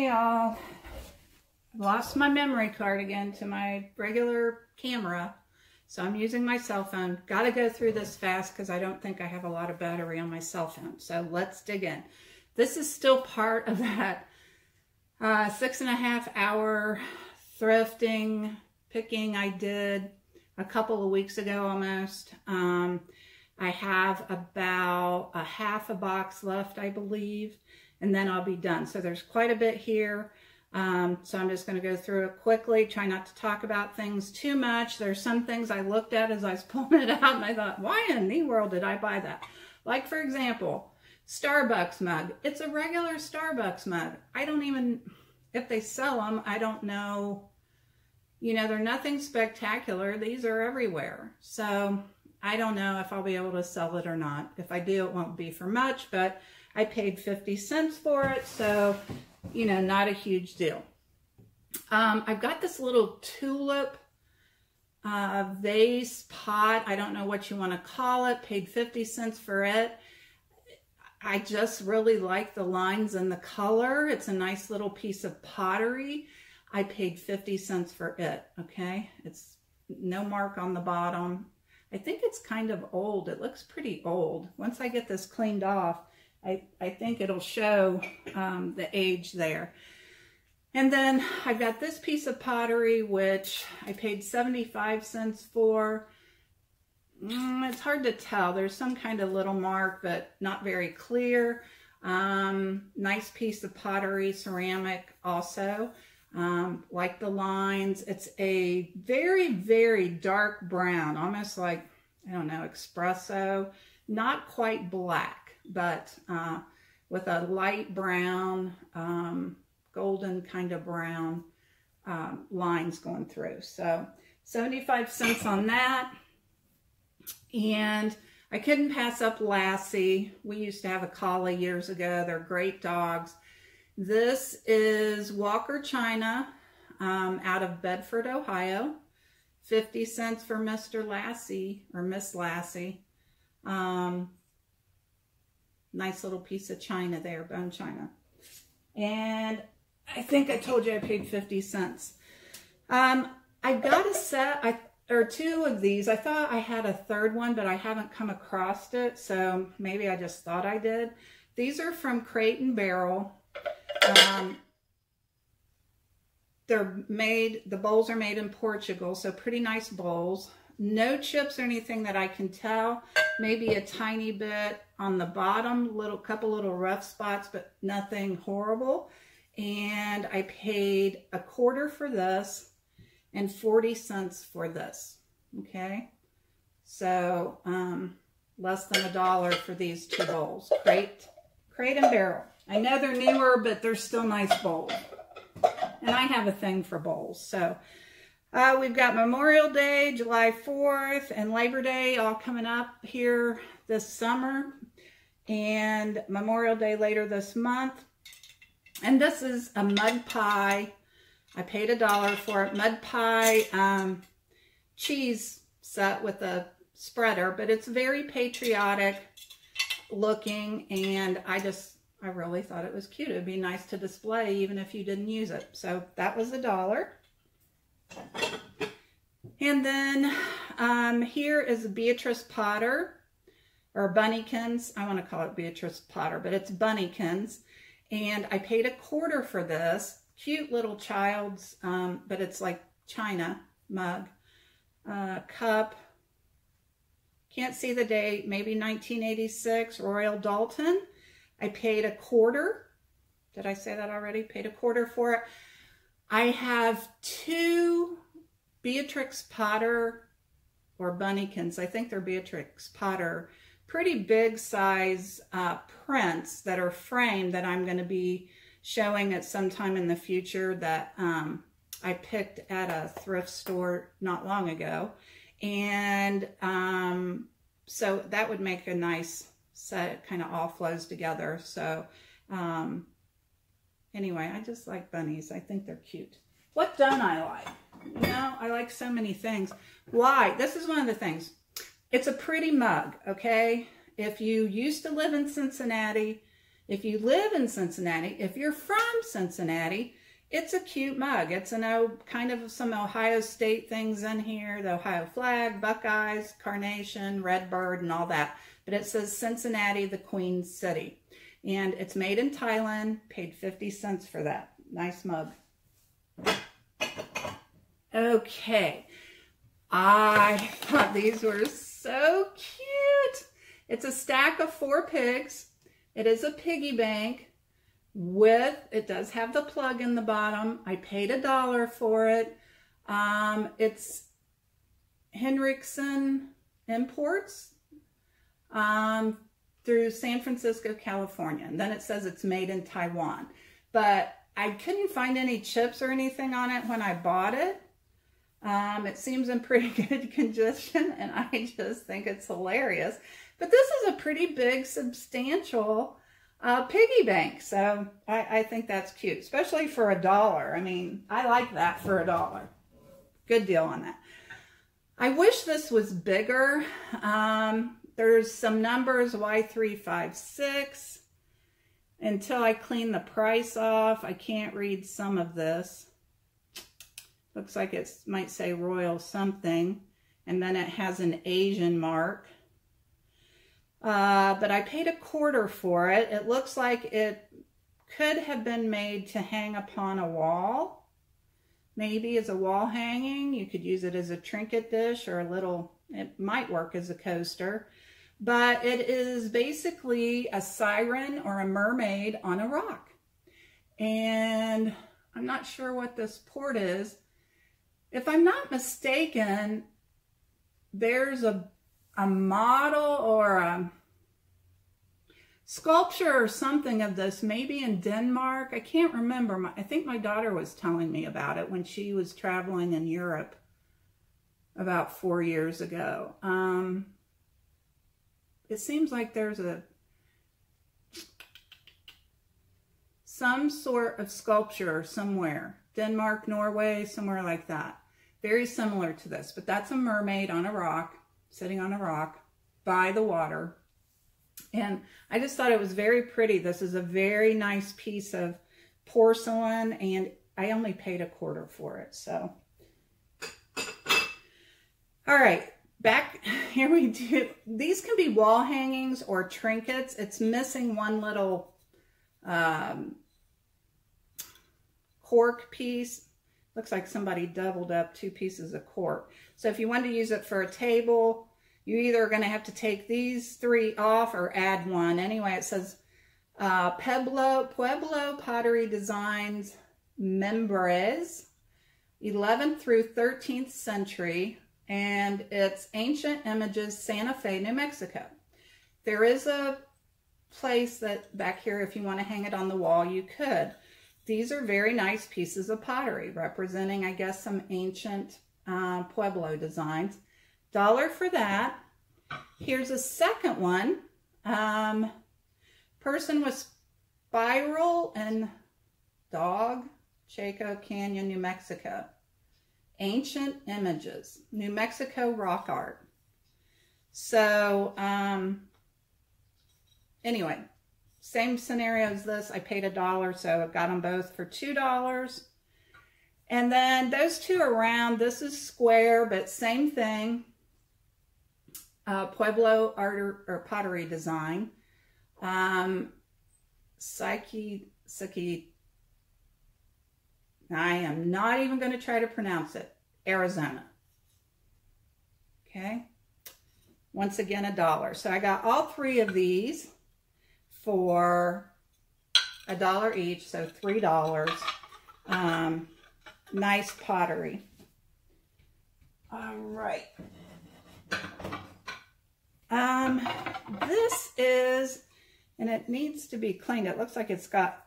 Hey y'all, lost my memory card again to my regular camera, so I'm using my cell phone. Got to go through this fast because I don't think I have a lot of battery on my cell phone, so let's dig in. This is still part of that 6.5 hour thrifting picking I did a couple of weeks ago almost. I have about a half a box left, I believe, and then I'll be done. So there's quite a bit here. So I'm just going to go through it quickly, try not to talk about things too much. There's some things I looked at as I was pulling it out and I thought, why in the world did I buy that? Like, for example, Starbucks mug. It's a regular Starbucks mug. I don't even, if they sell them, I don't know. You know, they're nothing spectacular. These are everywhere. So I don't know if I'll be able to sell it or not. If I do, it won't be for much, but I paid 50 cents for it, so, you know, not a huge deal. I've got this little tulip vase pot. I don't know what you want to call it. Paid 50 cents for it. I just really like the lines and the color. It's a nice little piece of pottery. I paid 50 cents for it, okay? It's no mark on the bottom. I think it's kind of old. It looks pretty old. Once I get this cleaned off, I think it'll show the age there. And then I've got this piece of pottery, which I paid 75 cents for. It's hard to tell. There's some kind of little mark, but not very clear. Nice piece of pottery, ceramic also. Like the lines. It's a very, very dark brown, almost like, I don't know, espresso. Not quite black, but with a light brown, golden kind of brown lines going through. So 75 cents on that. And I couldn't pass up Lassie. We used to have a collie years ago. They're great dogs. This is Walker China out of Bedford, Ohio. 50 cents for Mr. Lassie or Miss Lassie. Nice little piece of china there, bone china. And I think I told you I paid 50 cents. I got a set, or two of these. I thought I had a third one, but I haven't come across it, so maybe I just thought I did. These are from Crate and Barrel. They're made, the bowls are made in Portugal, so pretty nice bowls. No chips or anything that I can tell. Maybe a tiny bit on the bottom, couple little rough spots, but nothing horrible. And I paid $1 for this and 40 cents for this. Okay, so less than $1 for these two bowls. Crate and Barrel. I know they're newer, but they're still nice bowls. And I have a thing for bowls. So we've got Memorial Day, July 4th, and Labor Day all coming up here this summer. And Memorial Day later this month. And this is a mud pie. I paid $1 for it. Mud pie cheese set with a spreader. But it's very patriotic looking. And I really thought it was cute. It would be nice to display even if you didn't use it. So that was $1. And then here is Beatrice Potter, or Bunnykins. I want to call it Beatrice Potter, but it's Bunnykins. And I paid $1 for this. Cute little child's, but it's like china mug. Cup. Can't see the date. Maybe 1986, Royal Dalton. I paid $1. Did I say that already? Paid $1 for it. I have two Beatrix Potter or Bunnykins. I think they're Beatrix Potter. Pretty big size prints that are framed that I'm going to be showing at some time in the future that I picked at a thrift store not long ago. And so that would make a nice set, kind of all flows together. So anyway, I just like bunnies. I think they're cute. What don't I like? You know, I like so many things. Why? This is one of the things. It's a pretty mug, okay? If you used to live in Cincinnati, If you live in Cincinnati, if you're from Cincinnati, it's a cute mug. It's kind of some Ohio State things in here, the Ohio flag, Buckeyes, carnation, red bird, and all that. But it says Cincinnati, the Queen City. And it's made in Thailand, paid 50 cents for that. Nice mug. Okay. I thought these were so cute. It's a stack of 4 pigs. It is a piggy bank. It does have the plug in the bottom. I paid $1 for it. It's Henriksen Imports through San Francisco, California. And then it says it's made in Taiwan. But I couldn't find any chips or anything on it when I bought it. It seems in pretty good condition, and I just think it's hilarious. But this is a pretty big, substantial piggy bank, so I think that's cute, especially for $1. I mean, I like that for $1. Good deal on that. I wish this was bigger. There's some numbers, Y356. Until I clean the price off, I can't read some of this. Looks like it might say Royal something, and then it has an Asian mark. But I paid $0.25 for it. It looks like it could have been made to hang upon a wall. Maybe as a wall hanging. You could use it as a trinket dish or it might work as a coaster. But it is basically a siren or a mermaid on a rock. And I'm not sure what this port is. If I'm not mistaken, there's a model or a sculpture or something of this, maybe in Denmark. I can't remember. I think my daughter was telling me about it when she was traveling in Europe about 4 years ago. It seems like there's some sort of sculpture somewhere. Denmark, Norway, somewhere like that. Very similar to this, but that's a mermaid on a rock, sitting on a rock by the water. And I just thought it was very pretty. This is a very nice piece of porcelain, and I only paid $0.25 for it. So, all right, back here we do. These can be wall hangings or trinkets. It's missing one little cork piece. Looks like somebody doubled up 2 pieces of cork. So if you want to use it for a table, you either are going to have to take these 3 off or add one. Anyway, it says Pueblo Pottery Designs Membres, 11th through 13th century, and it's Ancient Images, Santa Fe, New Mexico. There is a place that back here, if you want to hang it on the wall, you could. These are very nice pieces of pottery representing, I guess, some ancient Pueblo designs. $1 for that. Here's a second one. Person with spiral and dog, Chaco Canyon, New Mexico. Ancient Images, New Mexico rock art. So, anyway, same scenario as this. I paid $1, so I got them both for $2. And then those 2 are round. This is square, but same thing. Pueblo art or pottery design. Psyche. I am not even going to try to pronounce it. Arizona. Okay. Once again, $1. So I got all 3 of these for $1 each, so $3. Nice pottery. All right. This is, and it needs to be cleaned. It looks like it's got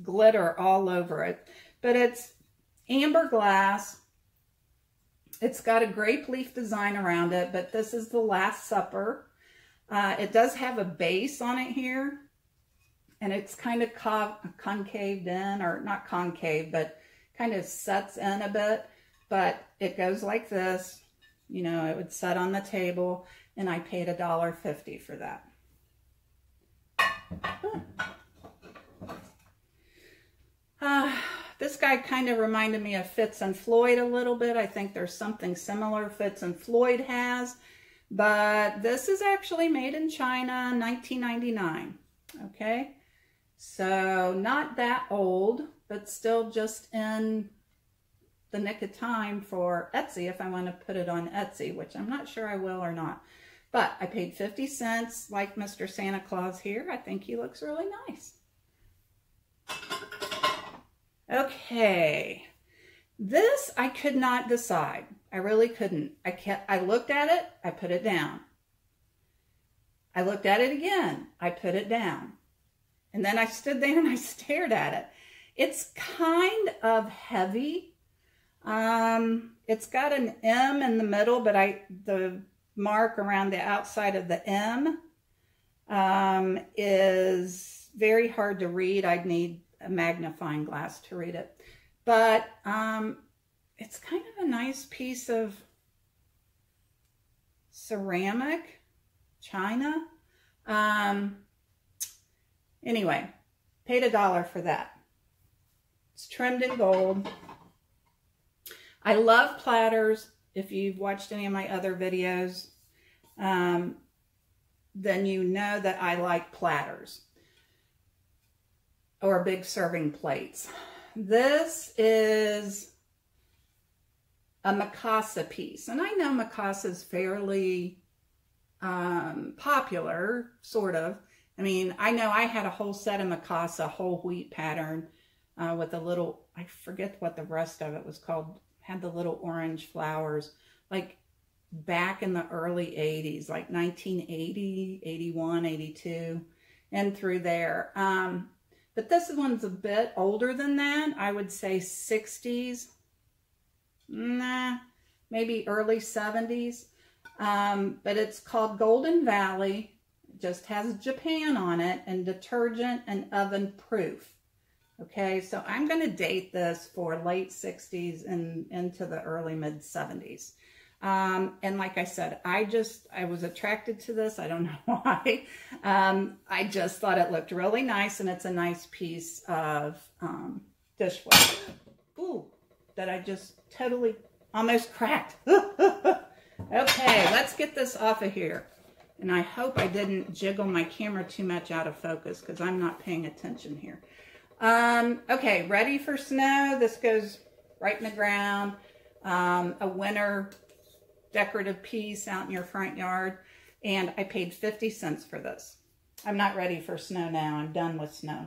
glitter all over it, but it's amber glass. It's got a grape leaf design around it, but this is the Last Supper. It does have a base on it here, and it's kind of concaved in, or not concave, but kind of sets in a bit, but it goes like this. You know, it would set on the table, and I paid $1.50 for that. This guy kind of reminded me of Fitz and Floyd a little bit. I think there's something similar Fitz and Floyd has, but this is actually made in China, 1999. Okay, so not that old, but still just in the nick of time for Etsy if I want to put it on Etsy, which I'm not sure I will or not. But I paid 50 cents like Mr. Santa Claus here. I think he looks really nice. Okay, this I could not decide. I really couldn't. I looked at it, I put it down. I looked at it again, I put it down. And then I stood there and I stared at it. It's kind of heavy. It's got an M in the middle, but the mark around the outside of the M is very hard to read. I'd need a magnifying glass to read it. But it's kind of a nice piece of ceramic, china. Anyway, paid $1 for that. It's trimmed in gold. I love platters. If you've watched any of my other videos, then you know that I like platters or big serving plates. This is a Mikasa piece, and I know Mikasa is fairly popular, sort of. I mean, I know I had a whole set of Mikasa whole wheat pattern with a little, I forget what the rest of it was called, had the little orange flowers, like back in the early 80s, like 1980, 81, 82, and through there. But this one's a bit older than that. I would say 60s, maybe early 70s. But it's called Golden Valley. It just has Japan on it, and detergent and oven proof. Okay, so I'm going to date this for late 60s and into the early mid 70s. And like I said, I was attracted to this. I don't know why. I just thought it looked really nice, and it's a nice piece of dishware. Ooh, that I just totally almost cracked. Okay, let's get this off of here. And I hope I didn't jiggle my camera too much out of focus because I'm not paying attention here. Okay, ready for snow. This goes right in the ground. A winter decorative piece out in your front yard. And I paid 50 cents for this. I'm not ready for snow now. I'm done with snow.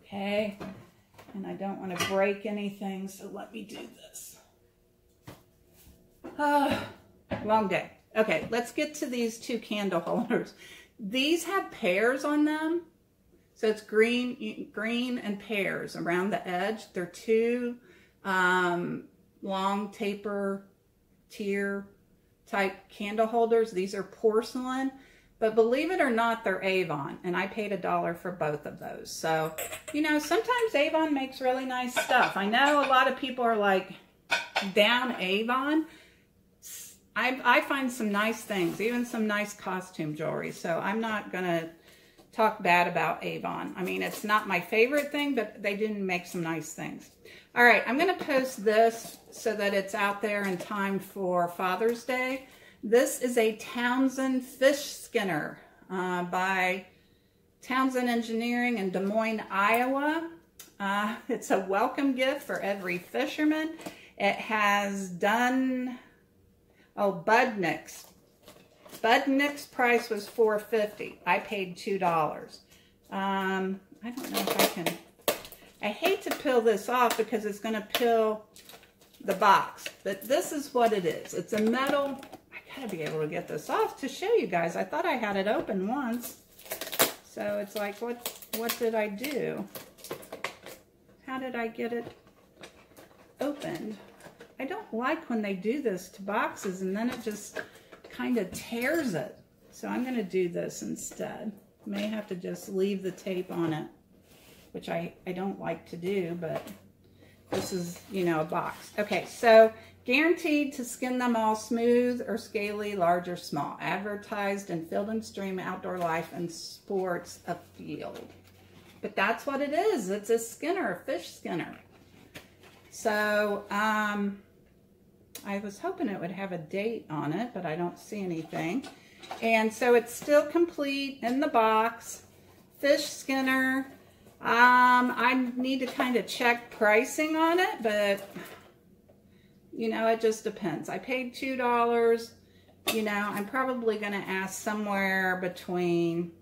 Okay. And I don't want to break anything, so let me do this. Long day. Okay, let's get to these two candle holders. These have pears on them. So it's green and pears around the edge. They're two long taper tier type candle holders. These are porcelain, but believe it or not, they're Avon, and I paid $1 for both of those. So, you know, sometimes Avon makes really nice stuff. I know a lot of people are like down Avon. I find some nice things, even some nice costume jewelry. So I'm not gonna talk bad about Avon. I mean, it's not my favorite thing, but they didn't make some nice things. All right, I'm going to post this so that it's out there in time for Father's Day. This is a Townsend fish skinner by Townsend Engineering in Des Moines, Iowa. It's a welcome gift for every fisherman. It has done, Budnick's. Budnick's price was $4.50. I paid $2. I don't know if I can. I hate to peel this off because it's going to peel the box, but this is what it is. It's a metal. I gotta be able to get this off to show you guys. I thought I had it open once, so it's like, what did I do? How did I get it opened? I don't like when they do this to boxes and then it just kind of tears it. So I'm going to do this instead. May have to just leave the tape on it, which I don't like to do, but This is, you know, a box. Okay, so guaranteed to skin them all smooth or scaly, large or small. Advertised in Field and Stream, Outdoor Life, and Sports Afield. But that's what it is. It's a skinner, a fish skinner. So, I was hoping it would have a date on it, but I don't see anything. And so it's still complete in the box. Fish skinner. I need to kind of check pricing on it, but, you know, it just depends. I paid $2. You know, I'm probably going to ask somewhere between